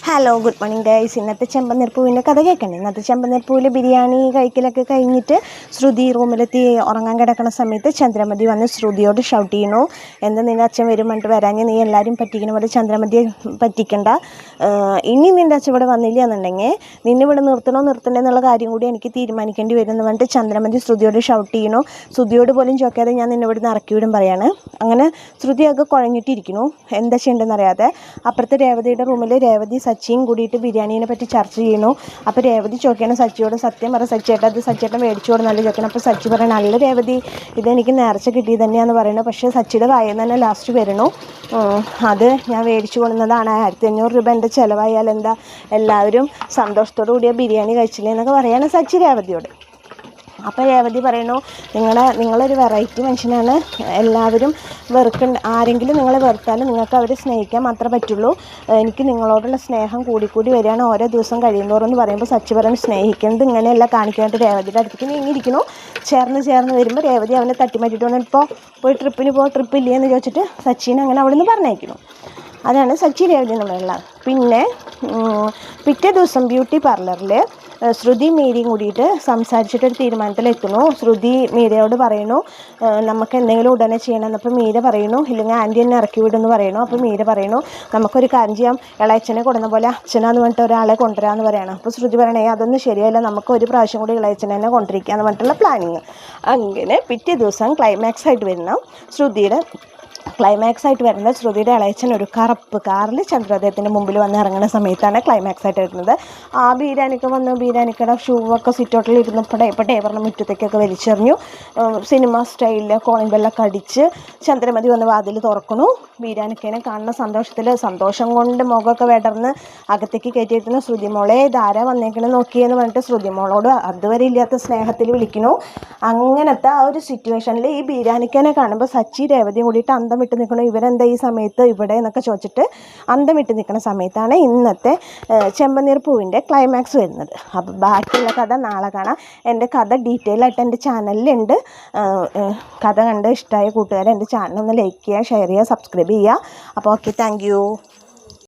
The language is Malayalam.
Hello good morning guys. ഇന്നത്തെ ചെമ്പനീർപ്പൂവിൻ്റെ കഥ കേൾക്കണ്ടേ? ഇന്നത്തെ ചെമ്പനീർപ്പൂവിൽ ബിരിയാണി കഴിക്കലൊക്കെ കഴിഞ്ഞിട്ട് ശ്രുതി റൂമിലെത്തി ഉറങ്ങാൻ കിടക്കുന്ന സമയത്ത് ചന്ദ്രമതി വന്ന് ശ്രുതിയോട് ഷൗട്ട് ചെയ്യണു, എന്താ നിൻ്റെ അച്ഛൻ വരും പറഞ്ഞിട്ട് വരാഞ്ഞ്, നീ എല്ലാവരും പറ്റിക്കുന്ന പോലെ ചന്ദ്രമതിയെ പറ്റിക്കണ്ട, ഇനി നിൻ്റെ അച്ഛൻ ഇവിടെ വന്നില്ല എന്നുണ്ടെങ്കിൽ നിന്നെ ഇവിടെ നിർത്തണ്ടേ എന്നുള്ള കാര്യം കൂടി എനിക്ക് തീരുമാനിക്കേണ്ടി വരും എന്ന് പറഞ്ഞിട്ട് ചന്ദ്രമതി ശ്രുതിയോട് ഷൗട്ട് ചെയ്യണു. ശ്രുതിയോട് പോലും ചോദിക്കാതെ ഞാൻ നിന്നെ ഇവിടെ നിന്ന് ഇറക്കി വിടും പറയാണ്. അങ്ങനെ ശ്രുതിയൊക്കെ കുഴഞ്ഞിട്ടിരിക്കുന്നു, എന്താ ചെയ്യേണ്ടതെന്ന് അറിയാതെ. അപ്പുറത്തെ രേവതിയുടെ റൂമിൽ രേവതി സച്ചിയും കൂടിയിട്ട് ബിരിയാണീനെ പറ്റി ചർച്ച ചെയ്യുന്നു. അപ്പോൾ രേവതി ചോദിക്കണം സച്ചിയോട്, സത്യം പറ സച്ചിയേട്ടൻ, അത് സച്ചിയേട്ടൻ മേടിച്ചു കൊടുന്നല്ല ചോദിക്കണം. അപ്പോൾ സച്ചി പറയണം, നല്ല രേവതി, ഇതെനിക്ക് നേർച്ച കിട്ടിയത് തന്നെയാണെന്ന് പറയുന്നു. പക്ഷേ സച്ചിയുടെ വായിൽ തന്നെ ലാസ്റ്റ് വരണു, അത് ഞാൻ മേടിച്ചു കൊടുക്കുന്നതാണ്, 1500 രൂപ എൻ്റെ ചിലവായാൽ എന്താ, എല്ലാവരും സന്തോഷത്തോടു കൂടിയ ബിരിയാണി കഴിച്ചില്ലേ എന്നൊക്കെ പറയാണ് സച്ചി രേവതിയോട്. അപ്പോൾ രേവതി പറയുന്നു, നിങ്ങളൊരു വെറൈറ്റി മനുഷ്യനാണ്, എല്ലാവരും ആരെങ്കിലും നിങ്ങളെ വെറുത്താലും നിങ്ങൾക്ക് അവരെ സ്നേഹിക്കാൻ മാത്രമേ പറ്റുള്ളൂ, എനിക്ക് നിങ്ങളോടുള്ള സ്നേഹം കൂടിക്കൂടി വരികയാണ് ഓരോ ദിവസം കഴിയുന്നോറും എന്ന് പറയുമ്പോൾ സച്ചി പറയുന്നു, സ്നേഹിക്കുന്നത് ഇങ്ങനെയല്ല കാണിക്കാനായിട്ട് രേവതിയുടെ അടുത്തേക്ക് നീങ്ങിയിരിക്കുന്നു. ചേർന്ന് വരുമ്പോൾ രേവതി അവനെ തട്ടിമാറ്റിയിട്ട് ഇപ്പോൾ ട്രിപ്പില്ലേ എന്ന് ചോദിച്ചിട്ട് സച്ചിനെ അങ്ങനെ അവിടെ നിന്ന് പറഞ്ഞയക്കുന്നു. അതാണ് സച്ചി രേവതി തമ്മിലുള്ള. പിന്നെ പിറ്റേ ദിവസം ബ്യൂട്ടി പാർലറിൽ ശ്രുതി മീരയും കൂടിയിട്ട് സംസാരിച്ചിട്ടൊരു തീരുമാനത്തിലെത്തുന്നു. ശ്രുതി മീരയോട് പറയുന്നു, നമുക്ക് എന്തെങ്കിലും ഉടനെ ചെയ്യണം. അപ്പോൾ മീര പറയുന്നു, ഇല്ലെങ്കിൽ ആൻറ്റി എന്നെ ഇറക്കി വിടുമെന്ന് പറയുന്നു. അപ്പോൾ മീര പറയുന്നു, നമുക്കൊരു കാര്യം ചെയ്യാം, ഇളയച്ചനെ കൊടുന്ന പോലെ അച്ഛനാന്ന് പറഞ്ഞിട്ട് ഒരാളെ കൊണ്ടുവരാമെന്ന് പറയണം. അപ്പോൾ ശ്രുതി പറയണേ, അതൊന്നും ശരിയല്ല, നമുക്ക് ഒരു പ്രാവശ്യം കൂടി ഇളയച്ചനെ തന്നെ കൊണ്ടിരിക്കുകയെന്ന് പറഞ്ഞിട്ടുള്ള പ്ലാനിങ്. അങ്ങനെ പിറ്റേ ദിവസം ക്ലൈമാക്സ് ആയിട്ട് വരുന്ന ശ്രുതിയുടെ ഇളയച്ചൻ ഒരു കറുപ്പ് കാറിൽ ചന്ദ്രോദയത്തിൻ്റെ മുമ്പിൽ വന്ന് ഇറങ്ങുന്ന സമയത്താണ് ക്ലൈമാക്സ് ആയിട്ട് വരുന്നത്. ആ ബീരാനിക്ക് വന്നു, ബീരാനിക്കയുടെ ഷൂവൊക്കെ സിറ്റൗട്ടിൽ ഇരുന്നപ്പോൾ ടേബറിന് മുറ്റത്തേക്കൊക്കെ വലിച്ചെറിഞ്ഞു, സിനിമ സ്റ്റൈലിൽ കോളിംഗ് ബെല്ലൊക്കെ അടിച്ച് ചന്ദ്രമതി വന്ന് വാതിൽ തുറക്കണു. ബീരാനിക്കേനെ കാണുന്ന സന്തോഷം കൊണ്ട് മുഖമൊക്കെ വിടർന്ന് അകത്തേക്ക് കയറ്റിയിരുന്ന ശ്രുതിമോളെ, ധാരാ വന്നേക്കണേ നോക്കിയെന്ന് പറഞ്ഞിട്ട് ശ്രുതിമോളോട് അതുവരെ ഇല്ലാത്ത സ്നേഹത്തിൽ വിളിക്കുന്നു. അങ്ങനത്തെ ആ ഒരു സിറ്റുവേഷനിൽ ഈ ബീരാനിക്കേനെ കാണുമ്പോൾ സച്ചി രേവതിയും കൂടിയിട്ട് അന്തം വിട്ട് നിൽക്കണം, ഇവരെന്താ ഈ സമയത്ത് ഇവിടെ എന്നൊക്കെ ചോദിച്ചിട്ട് അന്തം വിട്ട് നിൽക്കുന്ന സമയത്താണ് ഇന്നത്തെ ചെമ്പനീർ പൂവിൻ്റെ ക്ലൈമാക്സ് വരുന്നത്. അപ്പോൾ ബാക്കിയുള്ള കഥ നാളെ കാണാം. എൻ്റെ കഥ ഡീറ്റെയിൽ ആയിട്ട് എൻ്റെ ചാനലിലുണ്ട്. കഥ കണ്ട് ഇഷ്ടമായ കൂട്ടുകാരെ എൻ്റെ ചാനലൊന്ന് ലൈക്ക് ചെയ്യുക, ഷെയർ ചെയ്യുക, സബ്സ്ക്രൈബ് ചെയ്യുക. അപ്പോൾ ഓക്കെ, താങ്ക് യു.